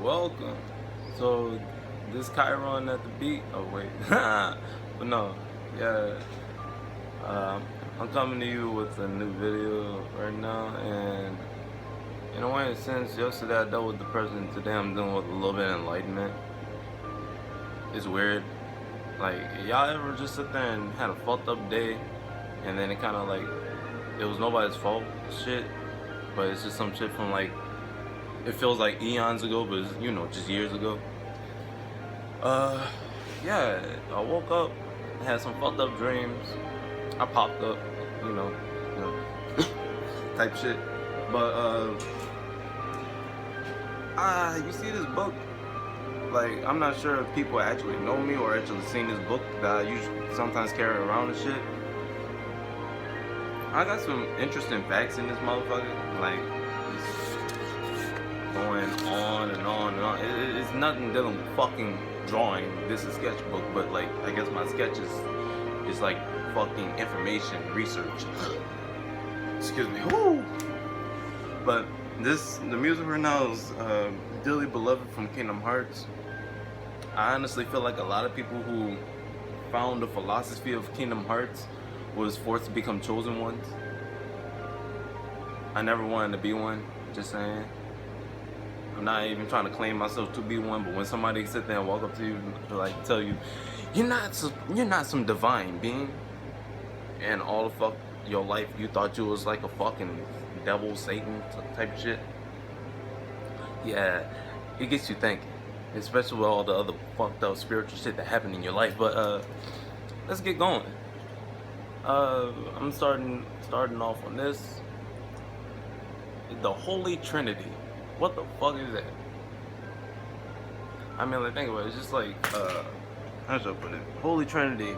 Welcome. So, this Chiron at the beat. Oh wait, but no, yeah. I'm coming to you with a new video right now, and in a way, since yesterday I dealt with depression, today I'm dealing with a little bit of enlightenment. It's weird. Like, y'all ever just sit there and had a fucked up day, and then it kind of like it was nobody's fault, shit, but it's just some shit from like it feels like eons ago, but it's, just years ago. Yeah, I woke up, had some fucked up dreams. I popped up, you know, you know type shit. But you see this book? Like, I'm not sure if people actually know me or actually seen this book that I usually sometimes carry around and shit. I got some interesting facts in this motherfucker. Like, going on and on and on. It's nothing dealing with fucking drawing. This is sketchbook, but like I guess my sketches is like fucking information research. Excuse me. Woo! But the music right now is Dearly Beloved from Kingdom Hearts. I honestly feel like a lot of people who found the philosophy of Kingdom Hearts was forced to become chosen ones. I never wanted to be one, just saying. I'm not even trying to claim myself to be one, but when somebody sit there and walk up to you and like tell you, you're not some divine being, and all the fuck your life you thought you was like a fucking devil, Satan type of shit. Yeah, it gets you thinking, especially with all the other fucked up spiritual shit that happened in your life. But let's get going. I'm starting off on this. The Holy Trinity. What the fuck is that? I mean, like, think about it. It's just like, how should I put it? Holy Trinity.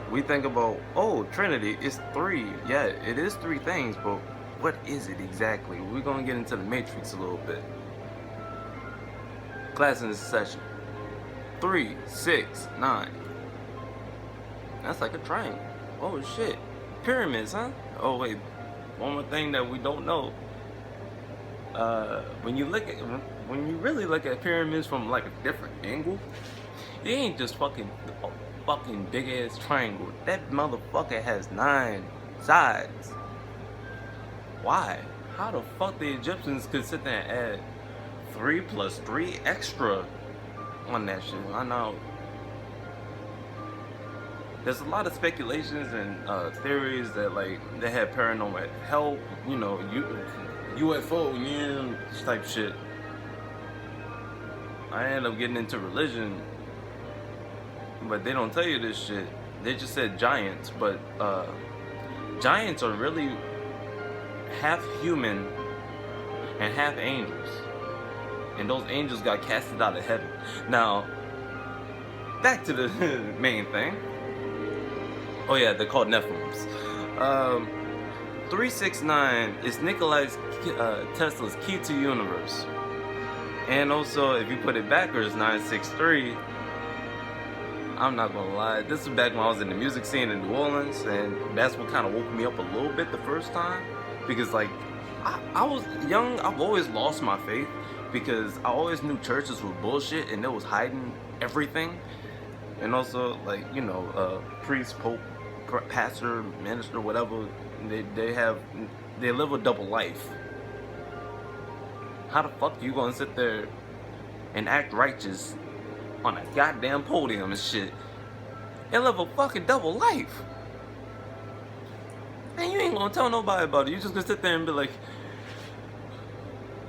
We think about, oh, Trinity, it's three. Yeah, it is three things, but what is it exactly? We're gonna get into the Matrix a little bit. Class in this session. 3, 6, 9. That's like a triangle. Oh shit. Pyramids, huh? Oh wait. One more thing that we don't know. When you really look at pyramids from like a different angle, it ain't just fucking big ass triangle. That motherfucker has 9 sides. Why? How the fuck the Egyptians could sit there and add 3 plus 3 extra on that shit? I know. There's a lot of speculations and theories that like they had paranormal help, UFO, type shit. I ended up getting into religion, but they don't tell you this shit. They just said giants, but giants are really half human and half angels, and those angels got casted out of heaven. Now, back to the main thing. Oh yeah, they're called Nephilims. 369 is Nikola Tesla's key to the universe. And also, if you put it backwards, 963, I'm not gonna lie, this is back when I was in the music scene in New Orleans, and that's what kind of woke me up a little bit the first time. Because like, I was young, I've always lost my faith, because I always knew churches were bullshit and they was hiding everything. And also, like, priest, pope, pastor, minister, whatever, they live a double life. How the fuck you gonna sit there and act righteous on a goddamn podium and shit and live a fucking double life? And you ain't gonna tell nobody about it. You just gonna sit there and be like,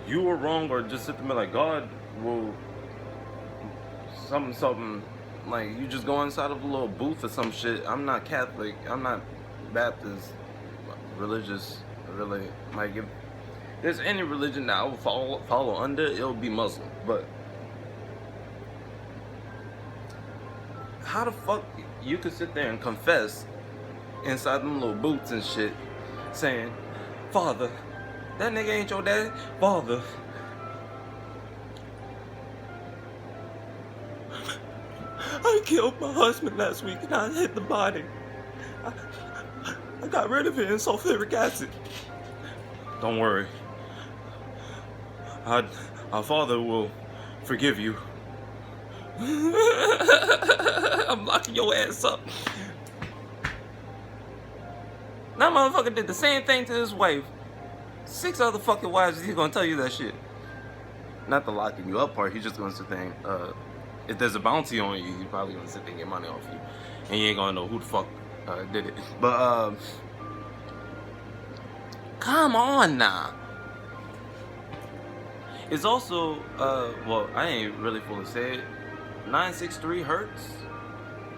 you were wrong, or just sit there and be like, God will something. Like, you just go inside of a little booth or some shit. I'm not Catholic. I'm not Baptist, religious, really. Like, if there's any religion that I would follow under, it'll be Muslim. But how the fuck you could sit there and confess inside them little booths and shit, saying, Father, that nigga ain't your daddy? Father, I killed my husband last week and I hid the body. I got rid of it in sulfuric acid. Don't worry. our Father will forgive you. I'm locking your ass up. That motherfucker did the same thing to his wife. 6 other fucking wives, he's gonna tell you that shit. Not the locking you up part, he's just gonna sit there and, if there's a bounty on you, he's probably gonna sit there and get money off you. And you ain't gonna know who the fuck did it. But, come on now. It's also, well, I ain't really fully say it. 963 hertz.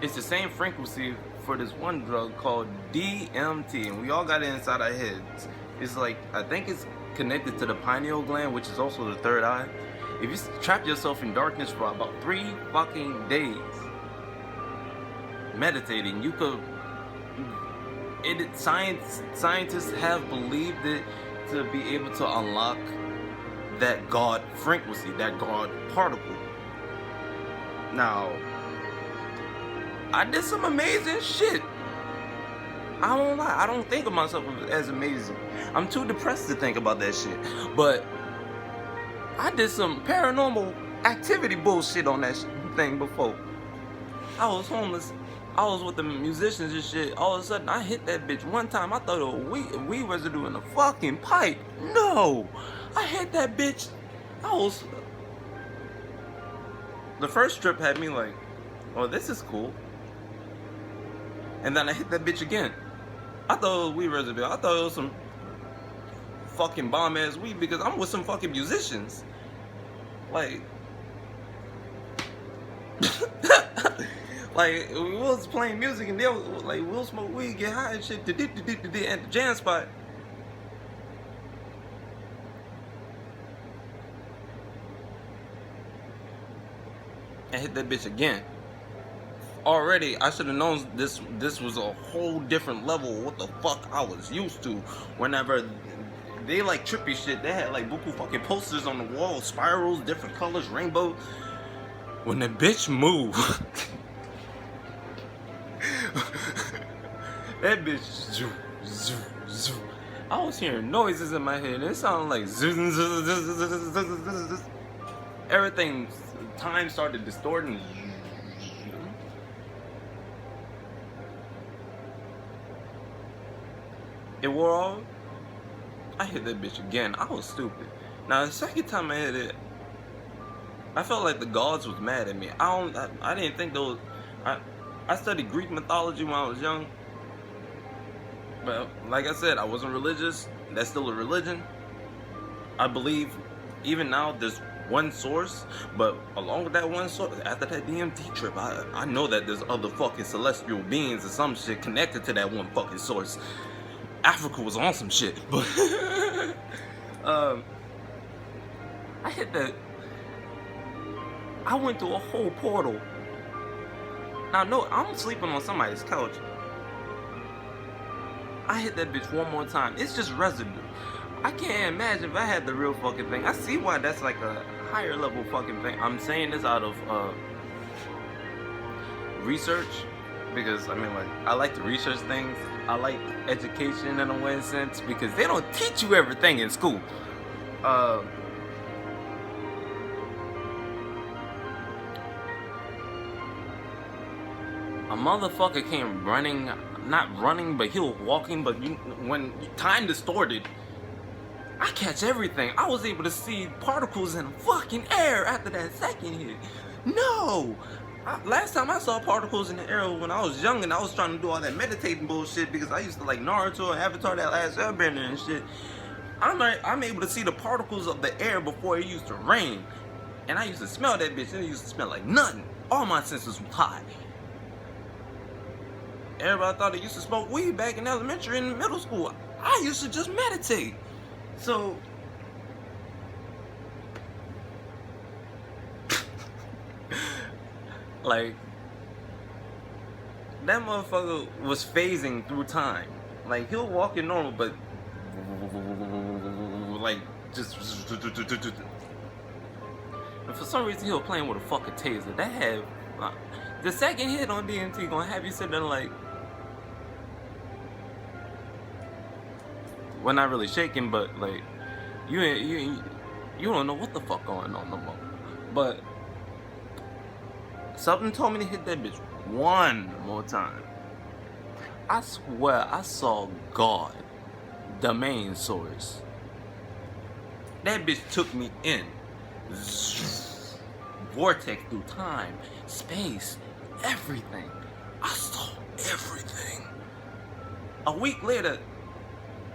It's the same frequency for this one drug called DMT, and we all got it inside our heads. It's like, I think it's connected to the pineal gland, which is also the third eye. If you trap yourself in darkness for about 3 fucking days, meditating, you could. Scientists have believed it to be able to unlock that God frequency, that God particle. Now, I did some amazing shit. I won't lie, I don't think of myself as amazing. I'm too depressed to think about that shit. But I did some paranormal activity bullshit on that thing before. I was homeless. I was with the musicians and shit. All of a sudden, I hit that bitch one time. I thought it was weed residue in the fucking pipe. No! I hit that bitch. The first trip had me like, oh, this is cool. And then I hit that bitch again. I thought it was weed residue. I thought it was some fucking bomb ass weed because I'm with some fucking musicians. Like, like we was playing music and they was like, we'll smoke weed, get high and shit, at the jam spot. And hit that bitch again. Already, I should have known this was a whole different level of what the fuck I was used to. Whenever they like trippy shit, they had like buku fucking posters on the wall, spirals, different colors, rainbow. When the bitch moved, that bitch zoo, zoo, zoo. I was hearing noises in my head. It sounded like zoo, everything. Time started distorting. It wore off. I hit that bitch again. I was stupid. Now the second time I hit it, I felt like the gods was mad at me. I didn't think those. I studied Greek mythology when I was young. But like I said, I wasn't religious. That's still a religion. I believe even now there's one source, but along with that one source, after that DMT trip, I know that there's other fucking celestial beings or some shit connected to that one fucking source. Africa was on some shit, but I hit that. I went through a whole portal. Now, no, I'm sleeping on somebody's couch. I hit that bitch one more time. It's just residue. I can't imagine if I had the real fucking thing. I see why that's like a higher level fucking thing. I'm saying this out of research, because I mean, like, I like to research things. I like education in a way sense, because they don't teach you everything in school. A motherfucker came running, not running, but he was walking, but when time distorted, I catch everything. I was able to see particles in fucking air after that second hit. No! Last time I saw particles in the air when I was young and I was trying to do all that meditating bullshit, because I used to like Naruto and Avatar, that last airbender and shit. I'm able to see the particles of the air before it used to rain. And I used to smell that bitch and it used to smell like nothing. All my senses were high. Everybody thought they used to smoke weed back in elementary and middle school. I used to just meditate. So, like, that motherfucker was phasing through time. Like, he'll walk in normal, but like, just. And for some reason, he was playing with a fucking taser. That had the second hit on DMT gonna have you sitting there like, well, not really shaking, but like, you you don't know what the fuck going on no more. But something told me to hit that bitch one more time. I swear I saw God, the main source. That bitch took me in. Vortex through time, space, everything. I saw everything. A week later,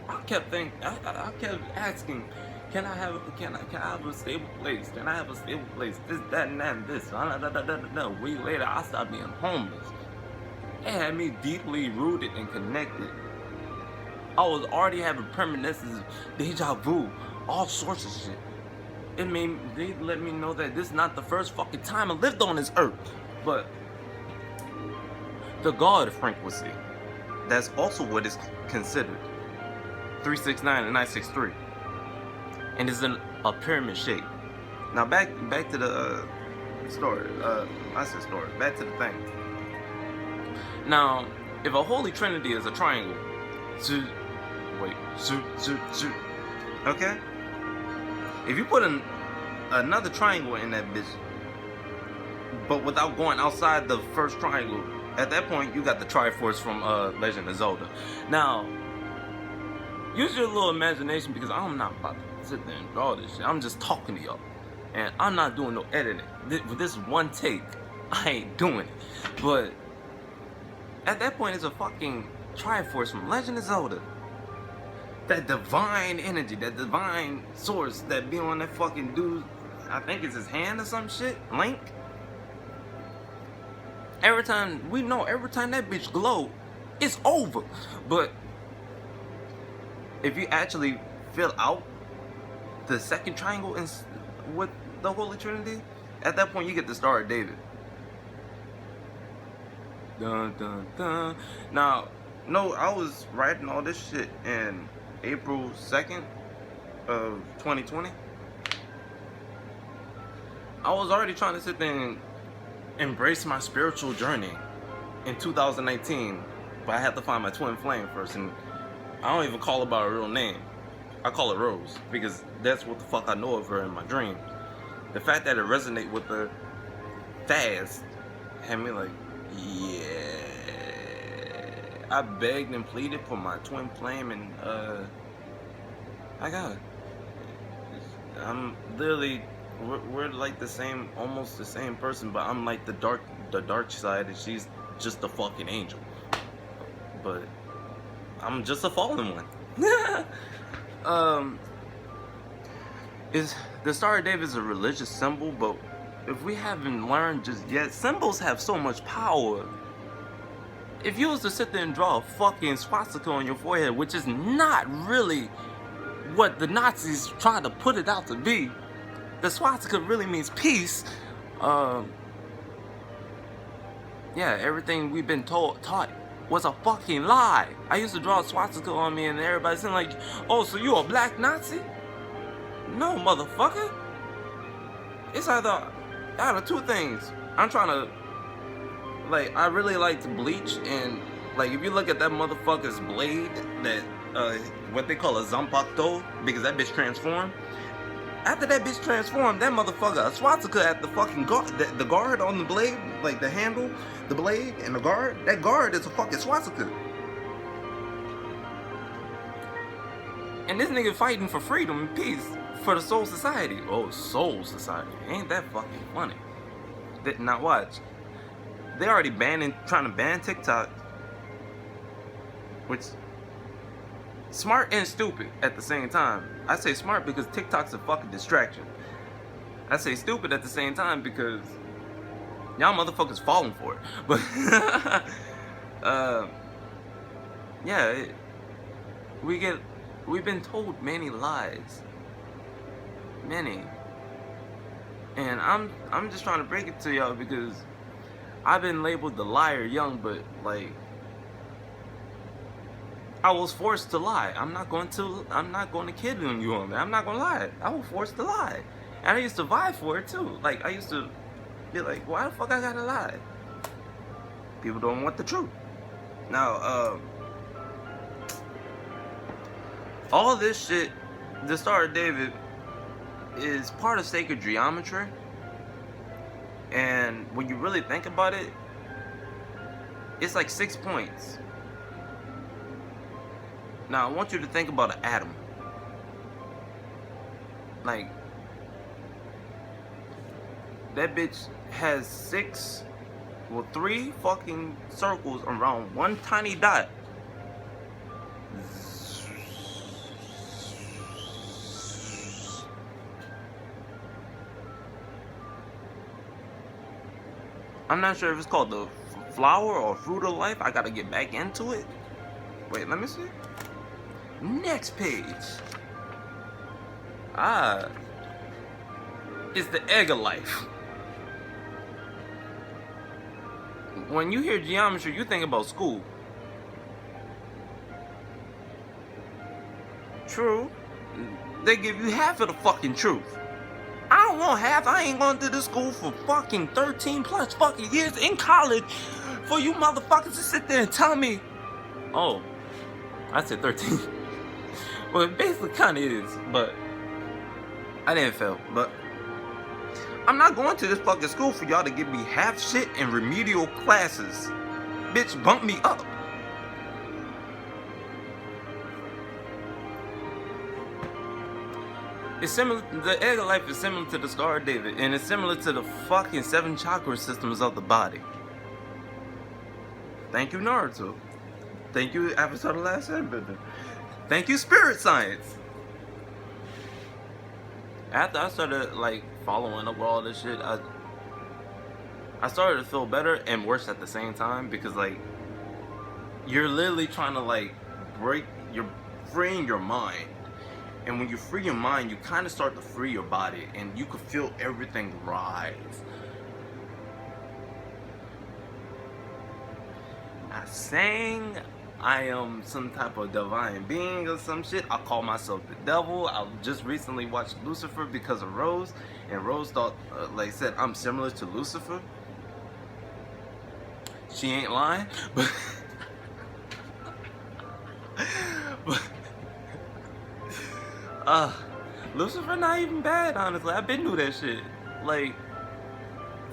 I kept asking, can I have a stable place? Can I have a stable place? This, that, and that, and this. A week later, I started being homeless. It had me deeply rooted and connected. I was already having premonitions, deja vu, all sorts of shit. They let me know that this is not the first fucking time I lived on this earth. But the God frequency, that's also what is considered 369 and 963, and is in a pyramid shape. Now back to the story. I said story. Back to the thing. Now, if a holy trinity is a triangle, okay? If you put another triangle in that bitch, but without going outside the first triangle, at that point you got the Triforce from Legend of Zelda. Now, use your little imagination, because I'm not about to sit there and draw this shit. I'm just talking to y'all, and I'm not doing no editing. With this one take, I ain't doing it. But at that point, it's a fucking Triforce from Legend of Zelda. That divine energy, that divine source that be on that fucking dude, I think it's his hand or some shit, Link. Every time that bitch glow, it's over. But if you actually fill out the second triangle with the Holy Trinity, at that point you get the Star of David. Dun dun dun. Now, no, I was writing all this shit in April 2nd of 2020. I was already trying to sit there and embrace my spiritual journey in 2019, but I had to find my twin flame first, and I don't even call her by her real name. I call her Rose, because that's what the fuck I know of her in my dreams. The fact that it resonated with her fast had me like, yeah. I begged and pleaded for my twin flame, and I got it. I'm literally, we're like the same, almost the same person, but I'm like the dark side, and she's just a fucking angel. But I'm just a fallen one. Is the Star of David is a religious symbol, but if we haven't learned just yet, symbols have so much power. If you was to sit there and draw a fucking swastika on your forehead, which is not really what the Nazis tried to put it out to be, the swastika really means peace. Yeah, everything we've been taught was a fucking lie. I used to draw a swastika on me, and everybody saying like, "Oh, so you a black Nazi?" No, motherfucker. It's either out of two things. I'm trying to, like, I really like to bleach, and like if you look at that motherfucker's blade, that what they call a zanpakuto, because that bitch transformed. After that bitch transformed, that motherfucker, a swastika at the fucking guard, the guard on the blade, like the handle, the blade, and the guard, that guard is a fucking swastika. And this nigga fighting for freedom and peace for the Soul Society. Oh, Soul Society. Ain't that fucking funny? Now watch. They already trying to ban TikTok, which, smart and stupid at the same time. I say smart because TikTok's a fucking distraction. I say stupid at the same time because y'all motherfuckers falling for it. But yeah, we've been told many lies, many, and I'm just trying to break it to y'all because I've been labeled the liar young, but like, I was forced to lie. I'm not going to kid on you on that. I'm not gonna lie. I was forced to lie. And I used to vie for it too. Like, I used to be like, why the fuck I gotta lie? People don't want the truth. Now, all this shit, the Star of David, is part of sacred geometry. And when you really think about it, it's like 6 points. Now I want you to think about an atom. Like, that bitch has 3 fucking circles around one tiny dot. I'm not sure if it's called the flower or fruit of life. I gotta get back into it. Wait, let me see. Next page. It's the egg of life. When you hear geometry, you think about school. True. They give you half of the fucking truth. I don't want half. I ain't going to this school for fucking 13 plus fucking years in college for you motherfuckers to sit there and tell me. Oh, I said 13. Well, it basically kind of is, but I didn't fail. But I'm not going to this fucking school for y'all to give me half shit and remedial classes. Bitch, bump me up. It's similar. The egg of life is similar to the Star of David, and it's similar to the fucking 7 chakra systems of the body. Thank you, Naruto. Thank you, Avatar: The Last Airbender. Thank you, Spirit Science. After I started like following up with all this shit, I started to feel better and worse at the same time, because like you're literally trying to like you're freeing your mind. And when you free your mind, you kind of start to free your body, and you can feel everything rise. Not saying I am some type of divine being or some shit. I call myself the devil. I just recently watched Lucifer because of Rose, and Rose thought, like I said, I'm similar to Lucifer. She ain't lying, but Lucifer not even bad, honestly. I've been through that shit. Like,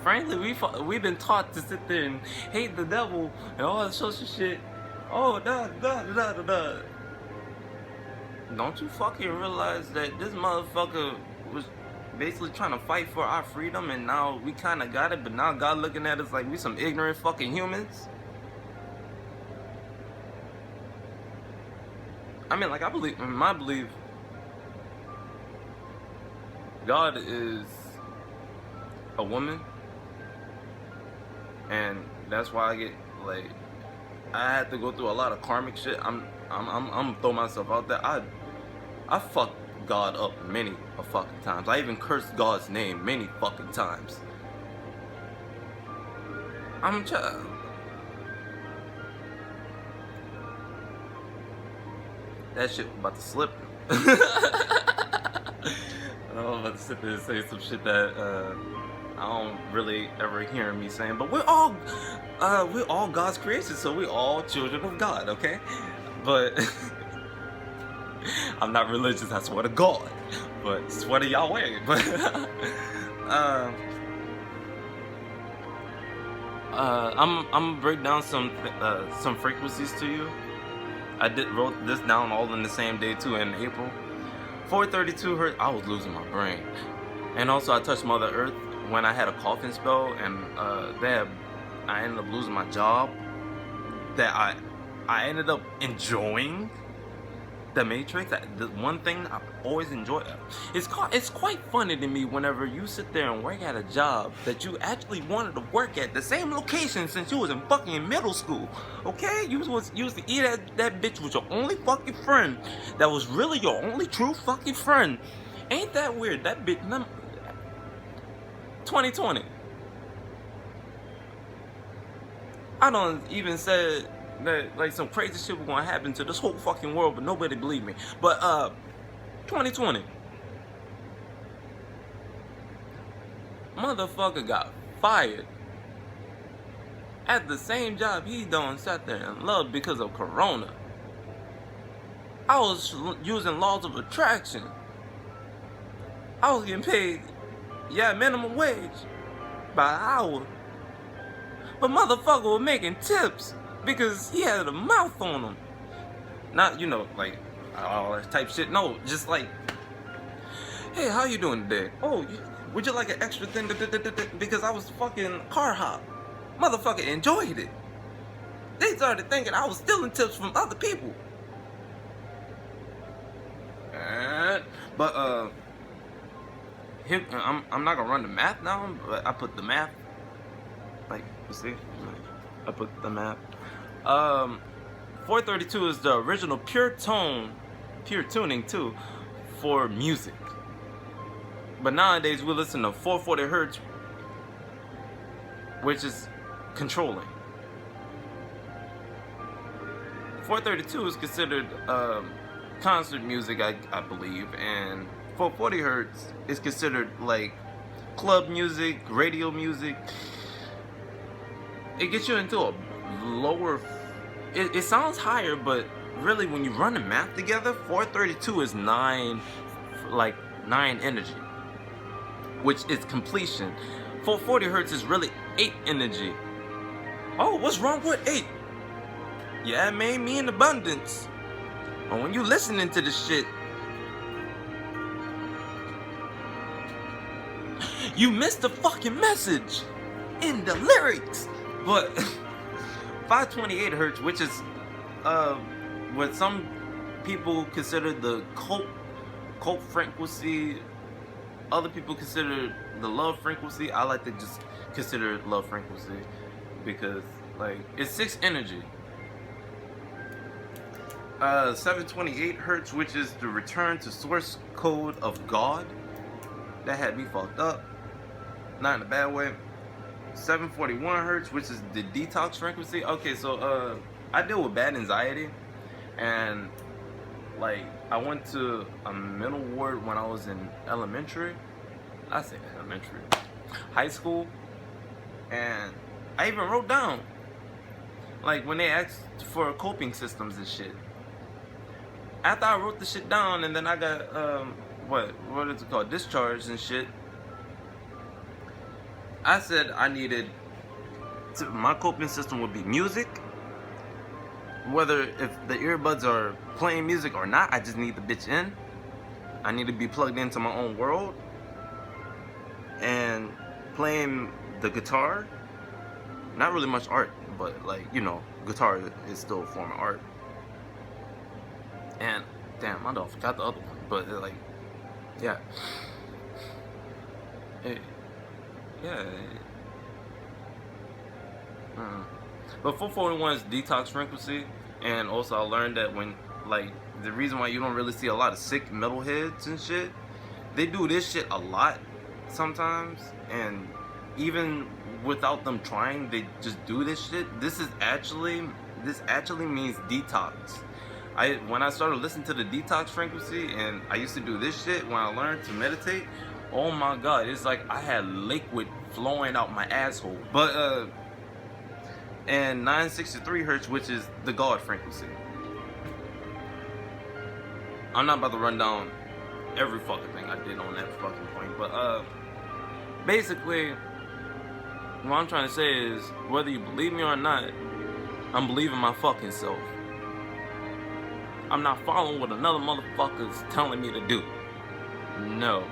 frankly, we've been taught to sit there and hate the devil and all that social shit. Oh, da. Don't you fucking realize that this motherfucker was basically trying to fight for our freedom, and now we kind of got it, but now God looking at us like we some ignorant fucking humans? I mean, like, in my belief, God is a woman, and that's why I get like, I had to go through a lot of karmic shit. I'm throw myself out there. I fucked God up many a fucking times. I even cursed God's name many fucking times. That shit about to slip. I'm about to sit there and say some shit that I don't really ever hear me saying, but we're all God's creation, so we're all children of God, okay? But I'm not religious, I swear to God, but swear to Yahweh. But I'm gonna break down some frequencies to you. I wrote this down all in the same day too, in April. 432 Hertz. I was losing my brain, and also I touched Mother Earth when I had a coughing spell, and I ended up losing my job. That I ended up enjoying the Matrix. The one thing I've always enjoyed. It's quite funny to me whenever you sit there and work at a job that you actually wanted to work at, the same location since you was in fucking middle school. Okay, you used to eat at that bitch with your only fucking friend. That was really your only true fucking friend. Ain't that weird? That bitch. 2020. I don't even said that like some crazy shit was gonna happen to this whole fucking world, but nobody believed me. But 2020, motherfucker got fired at the same job he done sat there and loved because of Corona. I was using laws of attraction I was getting paid, yeah, minimum wage by the hour. But motherfucker was making tips because he had a mouth on him. Not, you know, like, all that type shit. No, just like, hey, how you doing today? Oh, would you like an extra thing? Because I was fucking car hop. Motherfucker enjoyed it. They started thinking I was stealing tips from other people. But I'm not gonna run the math now, but I put the math. Like, you see, I put the math. 432 is the original pure tuning too, for music. But nowadays we listen to 440 hertz, which is controlling. 432 is considered concert music, I believe, and 440 hertz is considered like club music, radio music. It gets you into a lower. It sounds higher, but really, when you run the math together, 432 is 9 energy, which is completion. 440 hertz is really 8 energy. Oh, what's wrong with 8? Yeah, it made me in abundance. And when you listening to this shit, you missed the fucking message in the lyrics. But 528 hertz, which is what some people consider the cult frequency, other people consider the love frequency. I like to just consider it love frequency because, like, it's 6 energy. 728 hertz, which is the return to source code of God. That had me fucked up, not in a bad way. 741 hertz, which is the detox frequency. Okay, so I deal with bad anxiety, and like I went to a mental ward when I was in elementary. I say elementary, high school, and I even wrote down like when they asked for coping systems and shit. After I wrote the shit down, and then I got what is it called, discharged and shit. I said I needed my coping system would be music. Whether if the earbuds are playing music or not, I just need the bitch in. I need to be plugged into my own world. And playing the guitar, not really much art, but like, you know, guitar is still a form of art. And damn, I don't forgot the other one, but like, yeah. Yeah. But 441 is detox frequency, and also I learned that when, like, the reason why you don't really see a lot of sick metalheads and shit, they do this shit a lot sometimes, and even without them trying, they just do this shit. This actually means detox. When I started listening to the detox frequency, and I used to do this shit when I learned to meditate, oh my god, it's like I had liquid flowing out my asshole. But and 963 hertz, which is the God frequency. I'm not about to run down every fucking thing I did on that fucking point, but basically what I'm trying to say is, whether you believe me or not, I'm believing my fucking self. I'm not following what another motherfucker's telling me to do. No.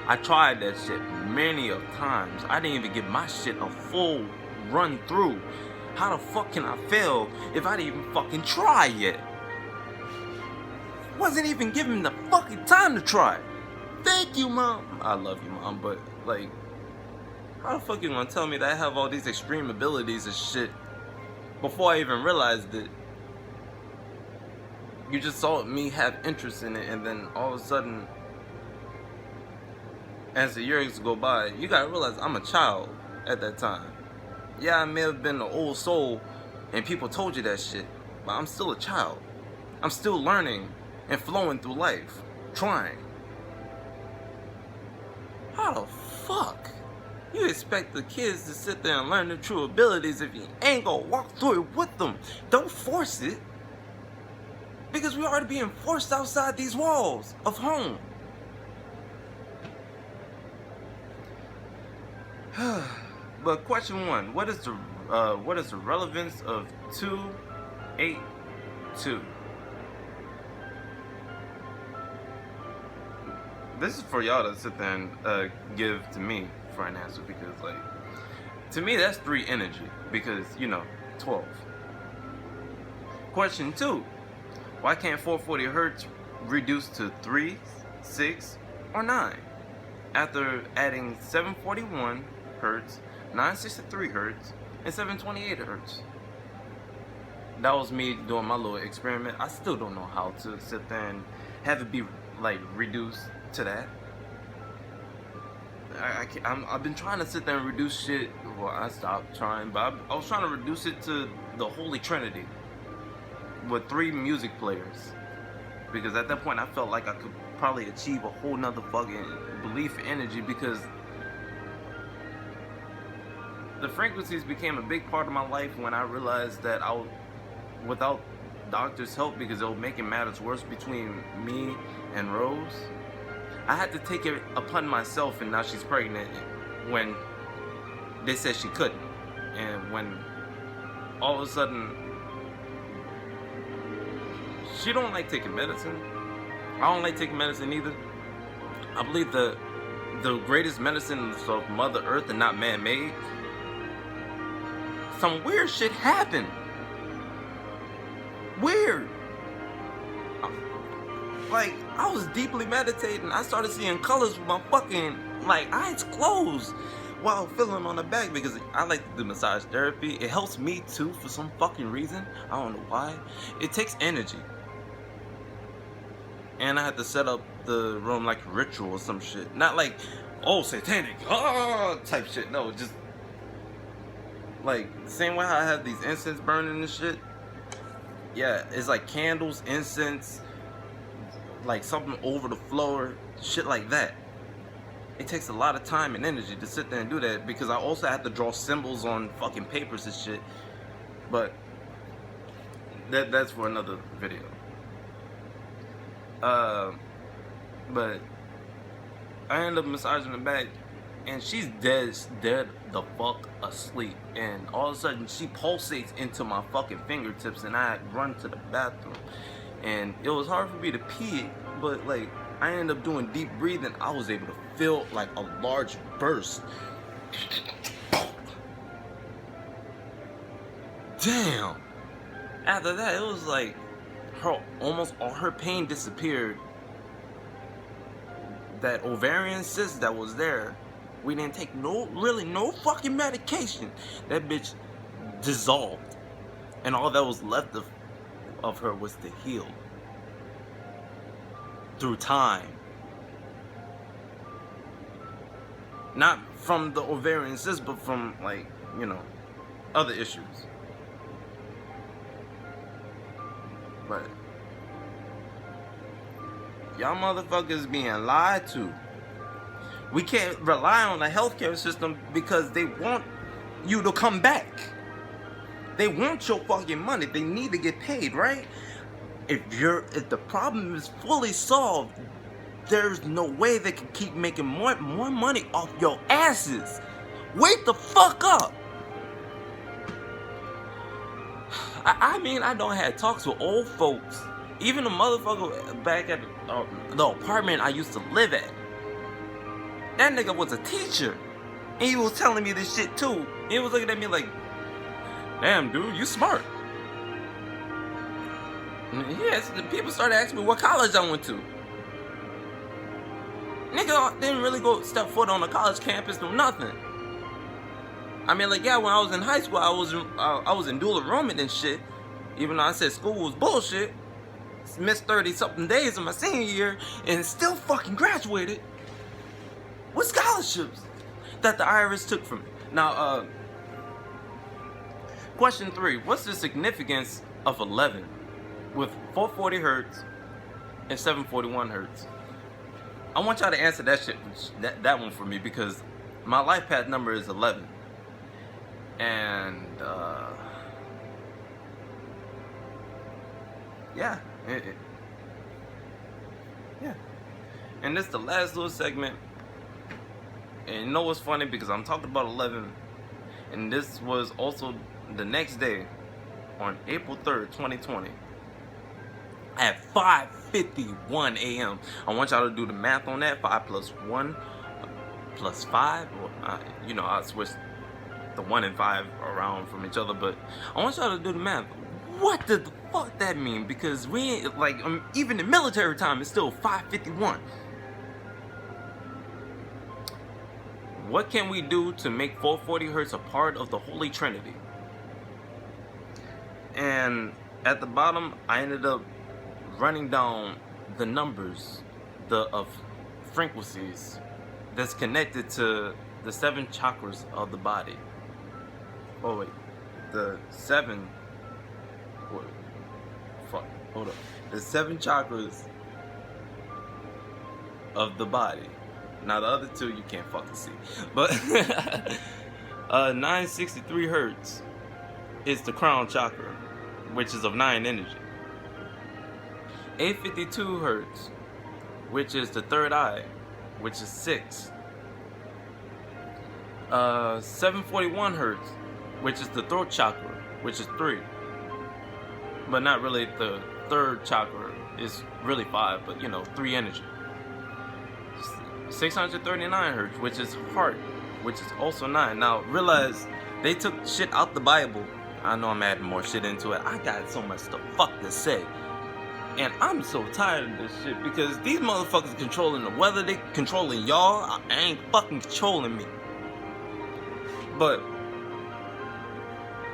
I tried that shit many of times. I didn't even give my shit a full run through. How the fuck can I fail if I didn't even fucking try yet? Wasn't even given the fucking time to try. Thank you, Mom. I love you, Mom, but like, how the fuck you gonna tell me that I have all these extreme abilities and shit before I even realized it? You just saw me have interest in it, and then all of a sudden, as the years go by, you gotta realize I'm a child at that time. Yeah, I may have been an old soul, and people told you that shit, but I'm still a child. I'm still learning and flowing through life, trying. How the fuck you expect the kids to sit there and learn their true abilities if you ain't gonna walk through it with them? Don't force it. Because we already being forced outside these walls of home. But question 1, what is the relevance of 282? This is for y'all to sit there and give to me for an answer, because like, to me that's 3 energy, because 12. Question 2, why can't 440 hertz reduce to 3, 6, or 9 after adding 741 hertz, 963 hertz, and 728 hertz? That was me doing my little experiment. I still don't know how to sit there and have it be like reduced to that. I've been trying to sit there and reduce shit. Well, I stopped trying, but I was trying to reduce it to the Holy Trinity with 3 music players, because at that point I felt like I could probably achieve a whole nother fucking belief energy, because the frequencies became a big part of my life when I realized that without doctors' help, because they were making matters worse between me and Rose, I had to take it upon myself, and now she's pregnant when they said she couldn't. And when all of a sudden she don't like taking medicine, I don't like taking medicine either. I believe the greatest medicine is of Mother Earth and not man-made. Some weird shit happened. Weird. Like, I was deeply meditating. I started seeing colors with my fucking, eyes closed while feeling on the back, because I like to do massage therapy. It helps me too for some fucking reason. I don't know why. It takes energy. And I had to set up the room like a ritual or some shit. Not like, oh, satanic, type shit. No, just like, same way how I have these incense burning and shit. Yeah, it's like candles, incense, like something over the floor, shit like that. It takes a lot of time and energy to sit there and do that, because I also have to draw symbols on fucking papers and shit. But that's for another video. But I ended up massaging her back, and she's dead the fuck asleep. And all of a sudden she pulsates into my fucking fingertips, and I run to the bathroom. And it was hard for me to pee, but like, I ended up doing deep breathing. I was able to feel like a large burst. Damn. After that, it was like almost all her pain disappeared. That ovarian cyst that was there, we didn't take no fucking medication. That bitch dissolved, and all that was left of her was to heal through time. Not from the ovarian cyst, but from, like, other issues. But y'all motherfuckers being lied to. We can't rely on the healthcare system, because they want you to come back. They want your fucking money. They need to get paid, right? If the problem is fully solved, there's no way they can keep making more money off your asses. Wake the fuck up. I mean, I don't have talks with old folks. Even the motherfucker back at the apartment I used to live at. That nigga was a teacher. And he was telling me this shit too. He was looking at me like, damn, dude, you smart. Yes, the people started asking me what college I went to. Nigga didn't really go step foot on a college campus, no nothing. I mean, like, yeah, when I was in high school, I was in dual enrollment and shit. Even though I said school was bullshit. Missed 30-something days in my senior year and still fucking graduated with scholarships that the IRS took from me. Now, question 3. What's the significance of 11 with 440 hertz and 741 hertz? I want y'all to answer that shit, that one for me, because my life path number is 11. And, yeah. Yeah. And this is the last little segment. And you know what's funny? Because I'm talking about 11, and this was also the next day, on April 3rd, 2020, at 5:51 a.m. I want y'all to do the math on that. 5 plus 1 plus 5. Or, you know, I switched the 1 and 5 around from each other, but I want y'all to do the math. What did the fuck that mean? Because we ain't, like, even in military time, it's still 5:51. What can we do to make 440 hertz a part of the Holy Trinity? And at the bottom, I ended up running down the numbers of frequencies that's connected to the 7 chakras of the body. Oh wait, the 7. What? Fuck. Hold up. The 7 chakras of the body. Now the other 2 you can't fucking see, but 963 hertz is the crown chakra, which is of 9 energy. 852 hertz, which is the third eye, which is 6. 741 hertz, which is the throat chakra, which is 3. But not really. The third chakra is really 5, but you know, 3 energy. 639 hertz, which is heart, which is also 9. Now realize they took shit out the Bible. I know I'm adding more shit into it. I got so much the fuck to say, and I'm so tired of this shit because these motherfuckers controlling the weather. They controlling y'all. I ain't fucking controlling me. But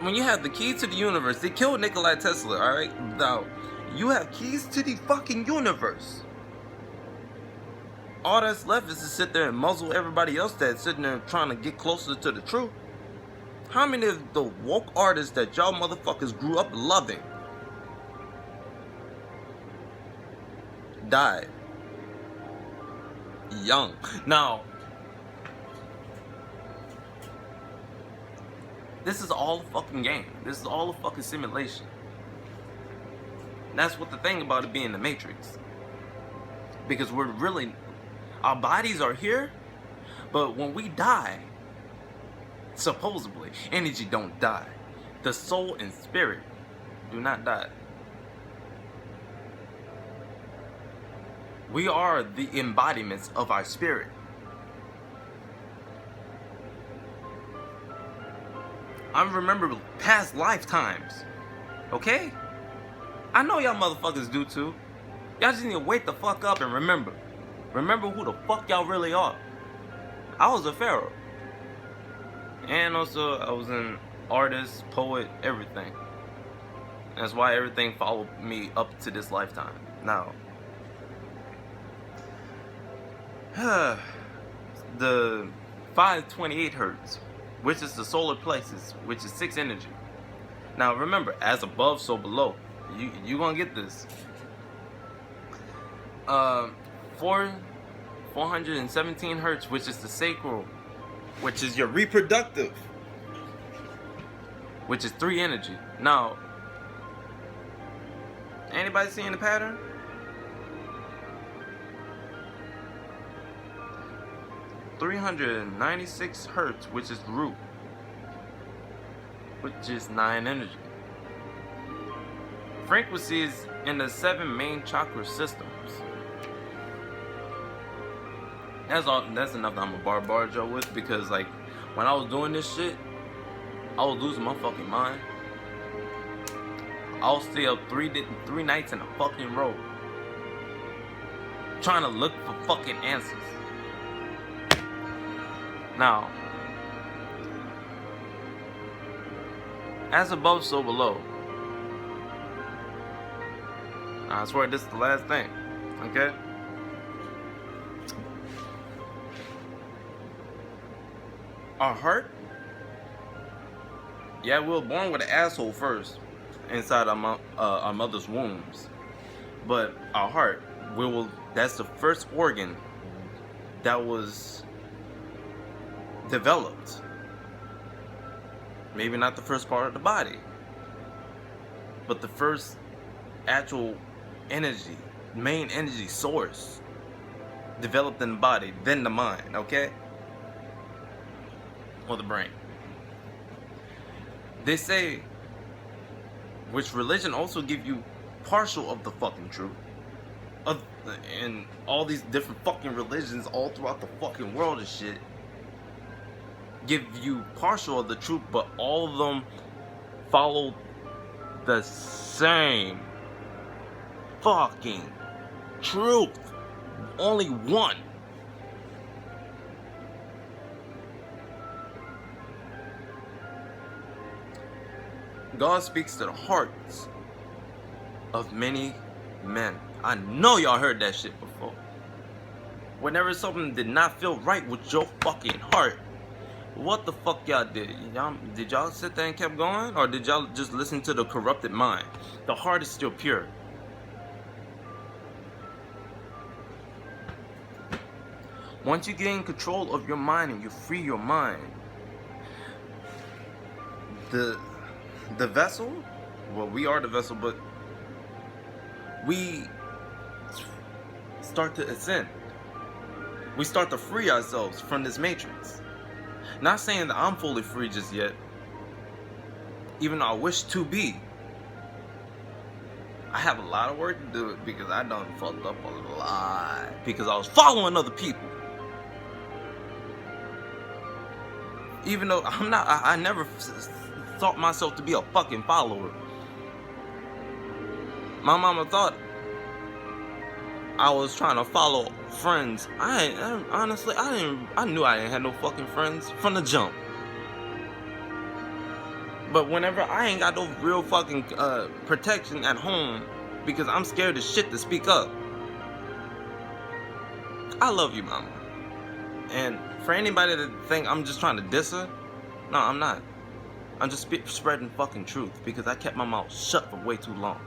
when you have the key to the universe, they killed Nikola Tesla. All right, now you have keys to the fucking universe. All that's left is to sit there and muzzle everybody else that's sitting there trying to get closer to the truth. How many of the woke artists that y'all motherfuckers grew up loving died young? Now, this is all a fucking game. This is all a fucking simulation. That's what the thing about it being the Matrix. Because we're really... Our bodies are here, but when we die, supposedly, energy don't die. The soul and spirit do not die. We are the embodiments of our spirit. I remember past lifetimes, okay? I know y'all motherfuckers do too. Y'all just need to wake the fuck up and remember. Remember who the fuck y'all really are. I was a pharaoh. And also, I was an artist, poet, everything. That's why everything followed me up to this lifetime. Now, the 528 hertz, which is the solar plexus, which is 6 energy. Now remember, as above, so below. You gonna get this. 417 hertz, which is the sacral, which is your reproductive, which is 3 energy. Now, anybody seeing the pattern? .396 hertz, which is root, which is 9 energy. Frequencies in the 7 main chakra systems. That's all. That's enough that I'm a bar Joe with, because like when I was doing this shit, I was losing my fucking mind. I was stay up three nights in a fucking row, trying to look for fucking answers. Now, as above, so below. I swear this is the last thing, okay? Our heart, yeah, we were born with an asshole first inside our mother's wombs, but our heart, that's the first organ that was developed. Maybe not the first part of the body, but the first actual energy, main energy source developed in the body, then the mind, okay? or the brain. They say, which religion also give you partial of the fucking truth. And all these different fucking religions all throughout the fucking world and shit give you partial of the truth, but all of them follow the same fucking truth. Only one. God speaks to the hearts of many men. I know y'all heard that shit before. Whenever something did not feel right with your fucking heart, what the fuck y'all did? Did y'all sit there and kept going? Or did y'all just listen to the corrupted mind? The heart is still pure. Once you gain control of your mind and you free your mind, the vessel, well, we are the vessel, but we start to ascend. We start to free ourselves from this matrix. Not saying that I'm fully free just yet, even though I wish to be. I have a lot of work to do because I done fucked up a lot because I was following other people. Even though I'm not, I never thought myself to be a fucking follower. My mama thought I was trying to follow friends. I knew I didn't have no fucking friends from the jump. But whenever I ain't got no real fucking protection at home because I'm scared as shit to speak up. I love you, mama. And for anybody that think I'm just trying to diss her, no, I'm not. I'm just spreading fucking truth because I kept my mouth shut for way too long.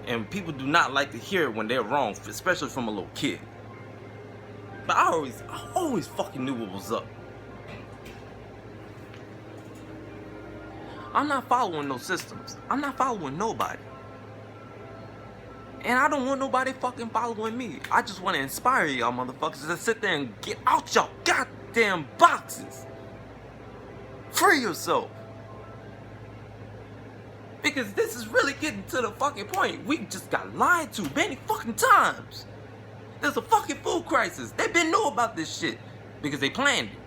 And people do not like to hear it when they're wrong, especially from a little kid. But I always fucking knew what was up. I'm not following no systems. I'm not following nobody. And I don't want nobody fucking following me. I just want to inspire y'all motherfuckers to sit there and get out y'all goddamn boxes. Free yourself. Because this is really getting to the fucking point. We just got lied to many fucking times. There's a fucking food crisis. They been know about this shit because they planned it.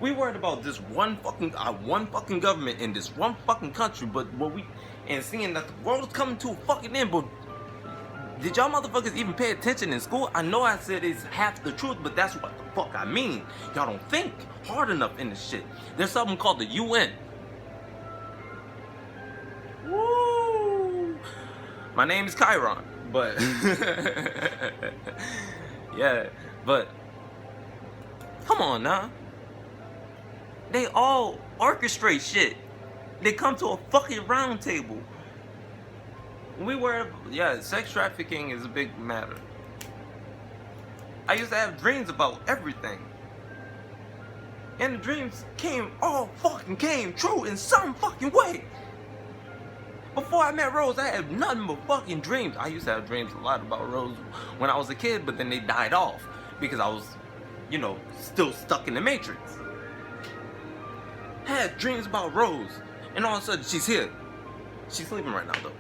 We worried about this one fucking government in this one fucking country, but and seeing that the world is coming to a fucking end. But did y'all motherfuckers even pay attention in school? I know I said it's half the truth, but that's what the fuck I mean. Y'all don't think hard enough in this shit. There's something called the UN. Woo! My name is Chiron, but yeah, but come on now. They all orchestrate shit. They come to a fucking round table. Sex trafficking is a big matter. I used to have dreams about everything. And the dreams came true in some fucking way. Before I met Rose, I had nothing but fucking dreams. I used to have dreams a lot about Rose when I was a kid, but then they died off because I was, still stuck in the matrix. I had dreams about Rose, and all of a sudden she's here. She's sleeping right now though.